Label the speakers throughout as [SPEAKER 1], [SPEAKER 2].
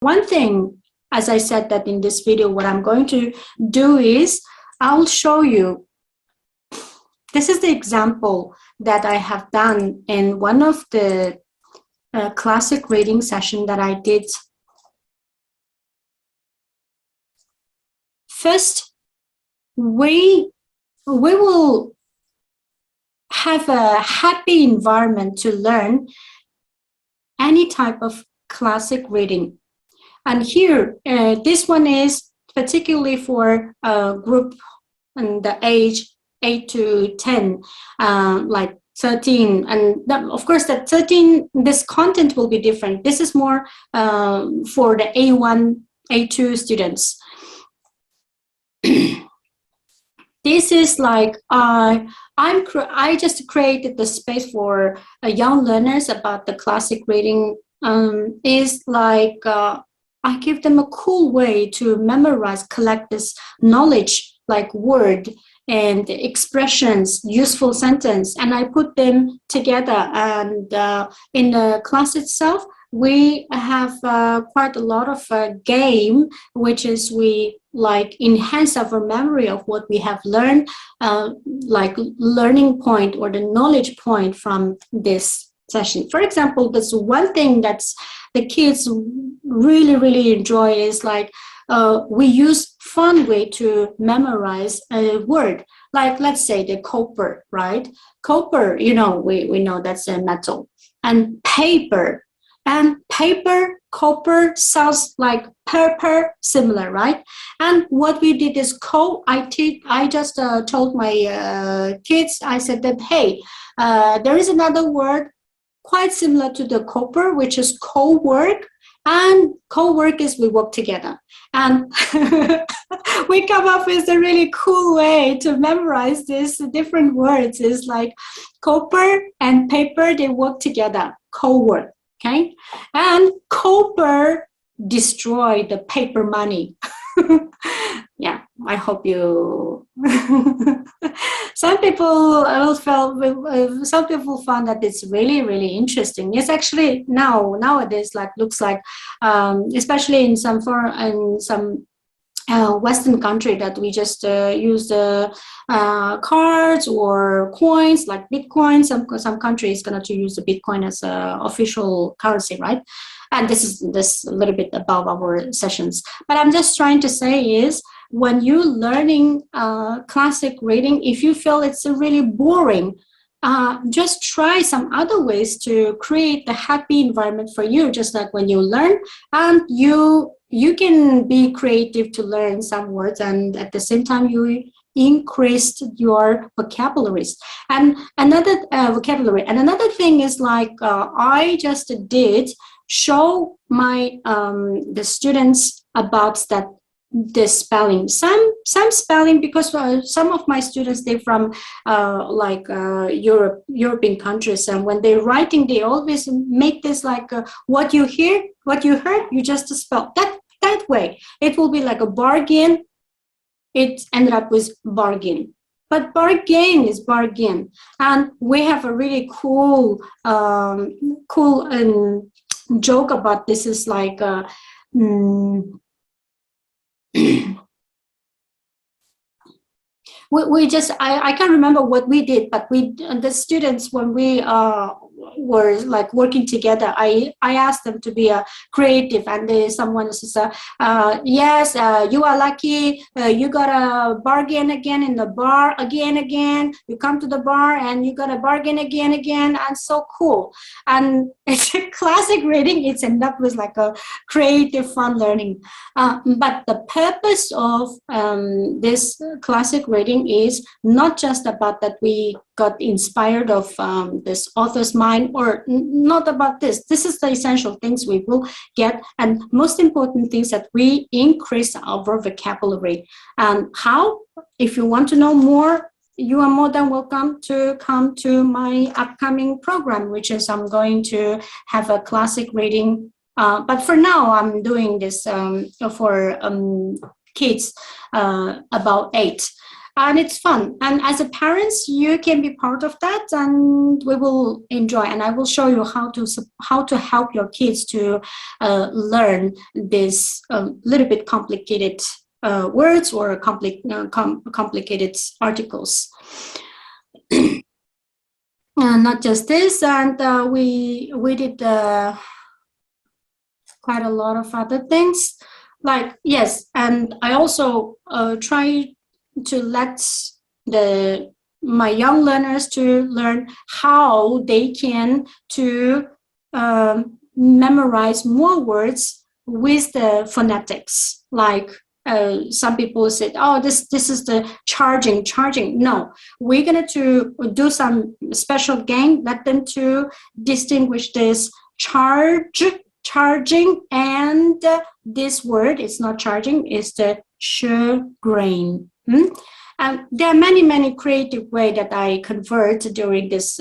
[SPEAKER 1] one thing, as I said that in this video, what I'm going to do is I'll show you. This is the example that I have done in one of the classic reading session that I did. First, we will have a happy environment to learn any type of classic reading. And here, this one is particularly for a group and the age 8 to 10, like 13. And that, of course, that 13, this content will be different. This is more for the A1, A2 students. This is like I just created the space for young learners about the classic reading. Is like I give them a cool way to memorize, collect this knowledge like word and expressions, useful sentence, and I put them together. And in the class itself, we have quite a lot of game, which is we like enhance our memory of what we have learned, like learning point or the knowledge point from this session. For example, this one thing that's the kids really enjoy is like we use fun way to memorize a word. Like let's say the copper, right? Copper, you know, we know that's a metal. And paper. And paper, copper sounds like purple, similar, right? And what we did is I just told my kids, I said that, hey, there is another word quite similar to the copper, which is co-work. And co-work is we work together. And we come up with a really cool way to memorize these different words. It's like copper and paper, they work together, co-work. Okay, and copper destroyed the paper money. Yeah, I hope you. Some people found that it's really interesting. It's actually nowadays like looks like, especially in some Western country that we just use the cards or coins like Bitcoin. Some countries going to use the Bitcoin as an official currency, right? And this is a little bit above our sessions. But I'm just trying to say is when you're learning classic reading, if you feel it's really boring, just try some other ways to create the happy environment for you, just like when you learn, and you can be creative to learn some words, and at the same time you increased your vocabularies and another vocabulary. And another thing is like I just did show my the students about that the spelling, some spelling, because some of my students, they're from like European countries, and when they're writing, they always make this like what you heard, you just spell that way. It will be like a bargain. It ended up with bargain, but bargain is bargain. And we have a really cool joke about this. Is like we just I can't remember what we did, but the students, when we were like working together, I asked them to be creative, and someone says, yes, you are lucky, you got a bargain again in the bar, again, you come to the bar and you got a bargain again, and so cool. And it's a classic reading, it's ended up with like a creative fun learning. But the purpose of this classic reading is not just about that we got inspired of this author's mind, or not about this. This is the essential things we will get, and most important things that we increase our vocabulary. And how? If you want to know more, you are more than welcome to come to my upcoming program, which is I'm going to have a classic reading. But for now, I'm doing this for kids about 8. and it's fun. And as a parents, you can be part of that, and we will enjoy. And I will show you how to help your kids to learn this little bit complicated words or complicated articles. Not just this, and we did quite a lot of other things. Like, yes, and I also try to let my young learners to learn how they can to memorize more words with the phonetics. Like some people said, oh, this is the charging. No, we're going to do some special game, let them to distinguish this charging, and this word is not charging, it's the grain. And there are many creative ways that I convert during this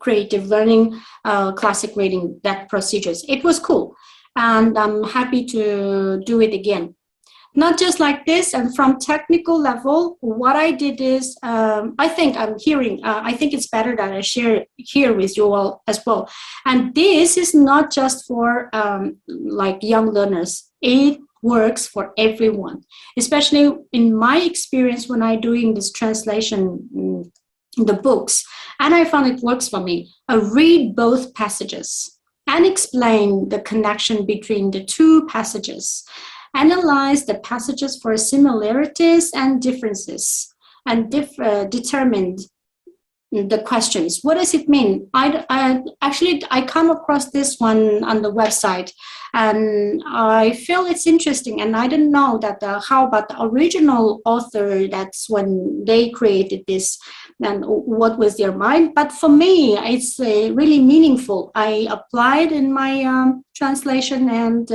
[SPEAKER 1] creative learning classic reading, that procedures. It was cool, and I'm happy to do it again. Not just like this, and from technical level, what I did is, I think it's better that I share it here with you all as well. And this is not just for like young learners. It works for everyone, especially in my experience when I'm doing this translation, the books, and I found it works for me. Read both passages and explain the connection between the two passages. Analyze the passages for similarities and differences, and determine the questions. What does it mean? I come across this one on the website, and I feel it's interesting. And I don't know that how about the original author, that's when they created this, and what was their mind. But for me, it's really meaningful. I applied in my translation and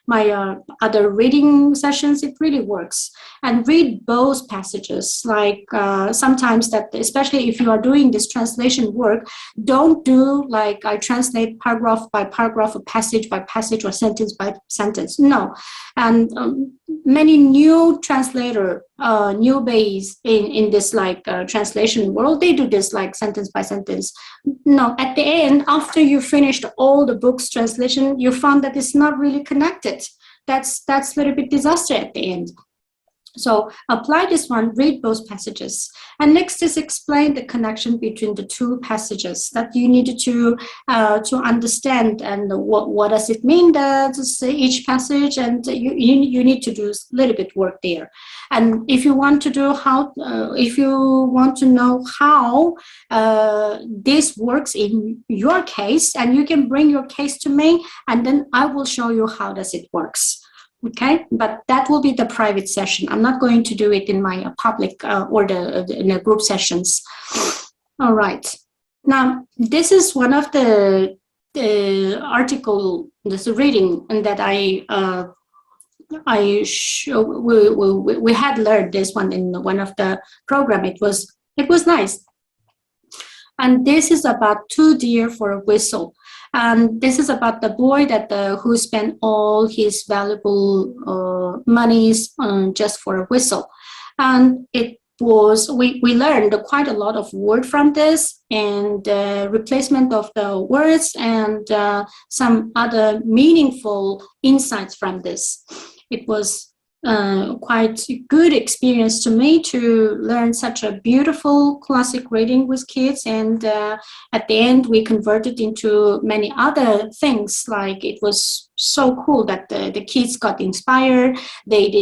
[SPEAKER 1] my other reading sessions. It really works. And read both passages. Like sometimes that, especially if you are doing this translation work, don't do like I translate paragraph by paragraph, or passage by passage, or sentence by sentence. No. And many new translator, newbies in this like translation world, they do this like sentence by sentence. No, at the end, after you finished all the books translation, you found that it's not really connected. That's a little bit disaster at the end. So apply this one, read both passages. And next is explain the connection between the two passages that you need to understand, and what does it mean that each passage, and you need to do a little bit work there. And if you want to do if you want to know how this works in your case, and you can bring your case to me, and then I will show you how does it works. Okay, but that will be the private session. I'm not going to do it in my public or in the group sessions. All right. Now, this is one of the article, this reading, and that we had learned this one in one of the program. It was nice. And this is about Too Dear for a Whistle. And this is about the boy that who spent all his valuable monies just for a whistle. And it was, we learned quite a lot of word from this, and replacement of the words, and some other meaningful insights from this. It was quite good experience to me to learn such a beautiful classic reading with kids, and at the end we converted into many other things. Like it was so cool that the kids got inspired.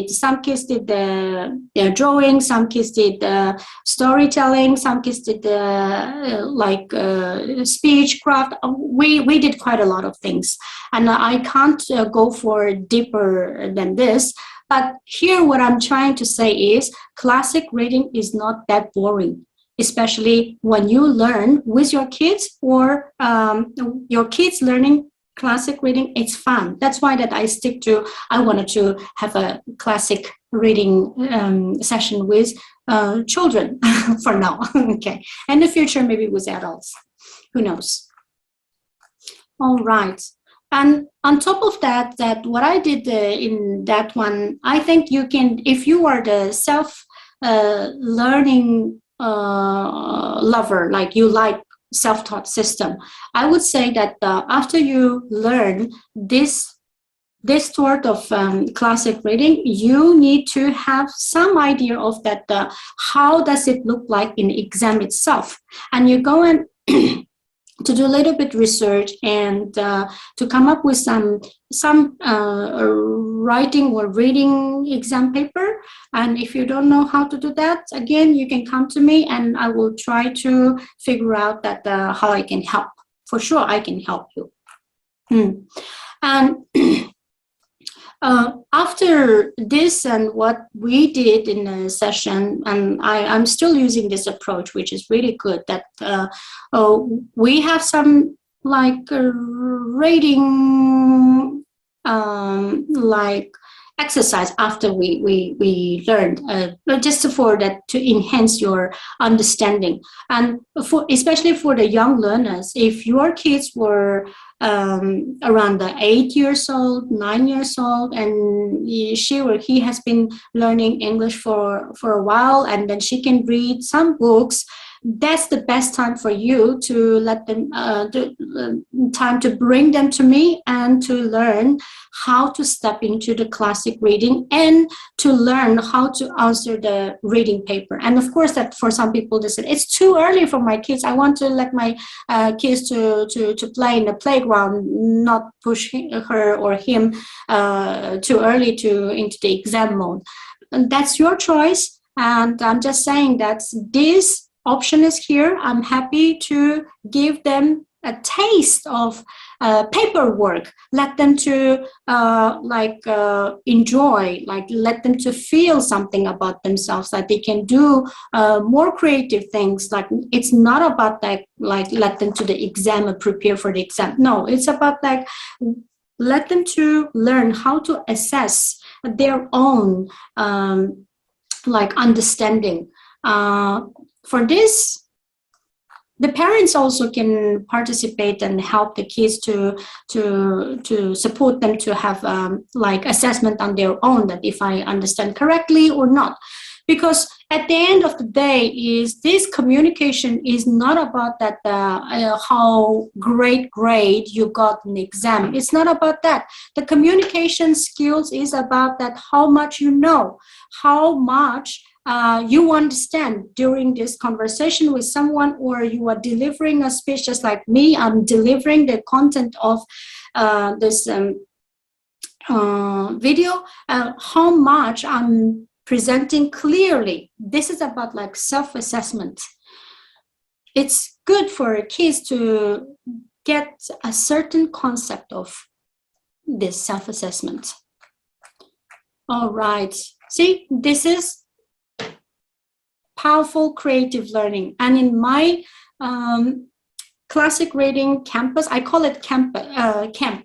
[SPEAKER 1] Some kids did their drawing, some kids did storytelling, some kids did speech craft. We did quite a lot of things, and I can't go for deeper than this. But here what I'm trying to say is classic reading is not that boring, especially when you learn with your kids, or your kids learning classic reading. It's fun. That's why that I wanted to have a classic reading session with children for now. Okay. In the future, maybe with adults. Who knows? All right. And on top of that what I did in that one, I think you can, if you are the learning lover, like you like self-taught system, I would say that after you learn this sort of classic reading, you need to have some idea of that how does it look like in the exam itself, and you go and to do a little bit research and to come up with some writing or reading exam paper. And if you don't know how to do that, again, you can come to me and I will try to figure out that how I can help. For sure, I can help you. And after this and what we did in the session, and I'm still using this approach, which is really good, that we have some like rating like exercise after we learned, just for that, to enhance your understanding. And especially for the young learners, if your kids were around the 8 years old, 9 years old, and she or he has been learning English for a while, and then she can read some books, that's the best time for you to let them time to bring them to me and to learn how to step into the classic reading and to learn how to answer the reading paper. And of course, that for some people, they said it's too early for my kids. I want to let my kids to play in the playground, not push her or him too early into the exam mode. And that's your choice. And I'm just saying that this option is here. I'm happy to give them a taste of paperwork, let them to enjoy, like let them to feel something about themselves, that they can do more creative things. Like it's not about like let them to the exam and prepare for the exam. No, it's about like let them to learn how to assess their own like understanding. For this, the parents also can participate and help the kids to support them to have like assessment on their own, that if I understand correctly or not. Because at the end of the day, is this communication is not about that how great grade you got in the exam. It's not about that. The communication skills is about that how much you know, how much you understand during this conversation with someone, or you are delivering a speech just like me. I'm delivering the content of this video, how much I'm presenting clearly. This is about like self-assessment. It's good for kids to get a certain concept of this self-assessment. All right. See, this is powerful creative learning. And in my classic reading campus, I call it camp,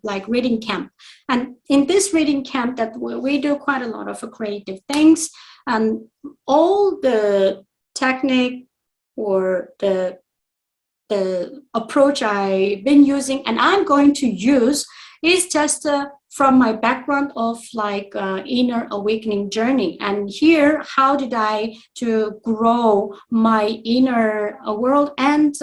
[SPEAKER 1] like reading camp. And in this reading camp, that we do quite a lot of creative things, and all the technique or the approach I've been using and I'm going to use is just from my background of like inner awakening journey. And here, how did I to grow my inner world, and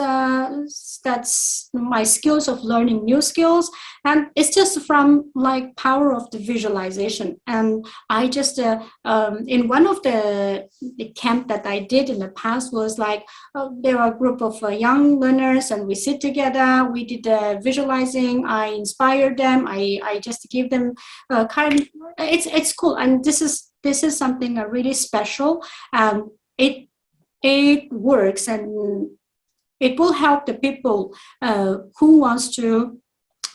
[SPEAKER 1] that's my skills of learning new skills. And it's just from like power of the visualization. And I just in one of the camp that I did in the past was like there are a group of young learners, and we sit together, we did visualizing, I inspired them, I just give them it's cool. And this is something really special. It works, and it will help the people who wants to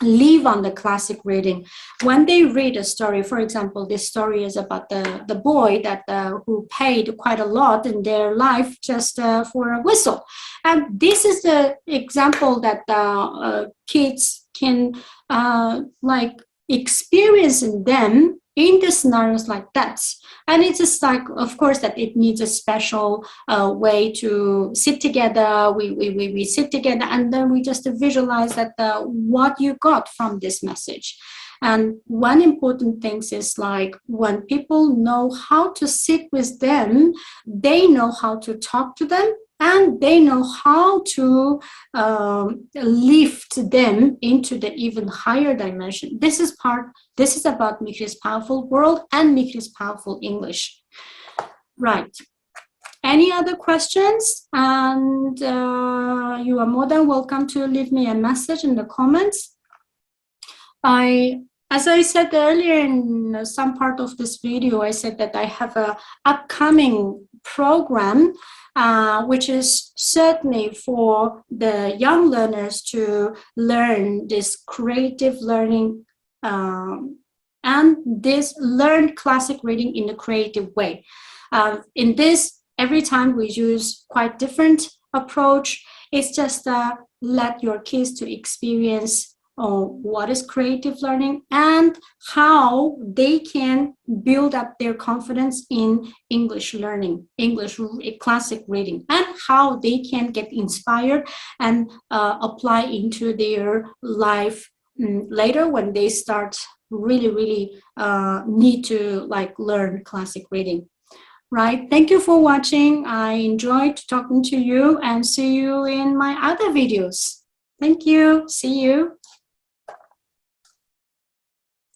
[SPEAKER 1] live on the classic reading. When they read a story, for example, this story is about the boy that who paid quite a lot in their life just for a whistle. And this is the example that kids can like experience in them in the scenarios like that. And it's just like, of course, that it needs a special way to sit together. We sit together, and then we just visualize that what you got from this message. And one important thing is like when people know how to sit with them, they know how to talk to them, and they know how to lift them into the even higher dimension. This is about Mihri's Powerful World and Mihri's Powerful English. Right. Any other questions? And you are more than welcome to leave me a message in the comments. As I said earlier in some part of this video, I said that I have an upcoming program, which is certainly for the young learners to learn this creative learning and this learn classic reading in a creative way. In this, every time we use quite different approach. It's just let your kids to experience what is creative learning and how they can build up their confidence in English learning, English classic reading, and how they can get inspired and apply into their life later when they start really need to like learn classic reading. Right. Thank you for watching. I enjoyed talking to you and see you in my other videos. Thank you. See you.